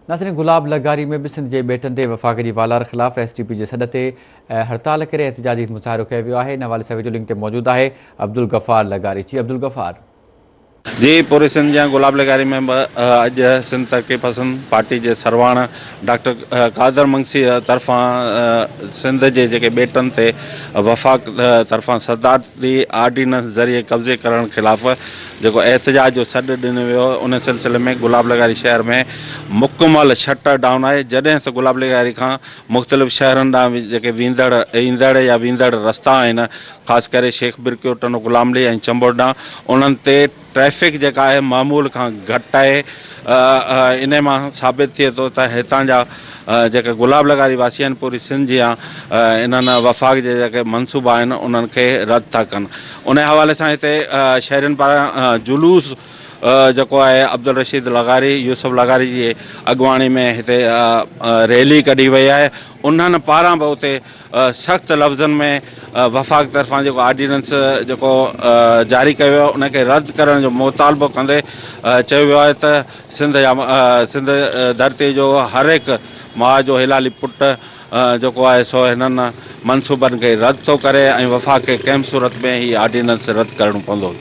नाज़रीन, गुलाब लगारी में भी सिंध जे बेटनि ते वफ़ाक़ जी वालार ख़िलाफ़ एसटीपी जे सॾ ते हड़ताल करे एहतजाजी मुज़ाहिरो कयो वियो आहे। इन हवाले सां वीडियो लिंक ते मौजूदु आहे अब्दुल गफ़ार लगारी। जी अब्दुल गफ़ार। जी पूरे सिंध जा गुलाब लगारी में अॼु सिंध तरक़ी पसंद पार्टी जे सरवाण डॉक्टर कादर मंगसी तरफ़ां सिंध जे जेके बेटनि ते वफ़ाक़ तरफ़ां सरदारी आर्डीनेंस ज़रिए कब्ज़े करण ख़िलाफ़ जेको एहतजाज जो सॾु ॾिनो वियो, उन सिलसिले में गुलाब लगारी शहर में मुकमल शटर डाउन आहे। जॾहिं त गुलाब लगारी खां मुख़्तलिफ़ शहरनि ॾांहुं जेके ईंदड़ या वेंदड़ रस्ता आहिनि, ख़ासि करे शेख बिरकियो, टनो गुलामली ऐं चंबोर ॾांहुं, उन्हनि ते ट्रैफ़िक जेका आहे मामूल खां घटि आहे। इन मां साबित थिए थो त हितां जा जेके गुलाब लगारी वासी आहिनि पूरी सिंध जी इन्हनि वफ़ाक़ जे जेके मनसूबा आहिनि उन्हनि खे रद्द था कनि। उन हवाले सां हिते शहरनि पारां जुलूस जेको आहे अब्दुल रशीद लगारी, यूसुफ लगारी जी अॻुवाणी में हिते रैली कढी वई आहे। उन्हनि पारां बि उते सख़्तु लफ़्ज़नि में वफ़ाक़ तरफ़ां जेको आर्डीनेंस जेको जारी कयो वियो उनखे रद्द करण जो मुतालबो कंदे चयो वियो आहे त सिंध धरती जो हर हिकु माउ जो हिलाली पुटु जेको आहे सो हिननि मनसूबनि खे रद्द थो करे ऐं वफ़ाक़ खे कंहिं सूरत में ही आर्डीनेंस रद्द करणो पवंदो।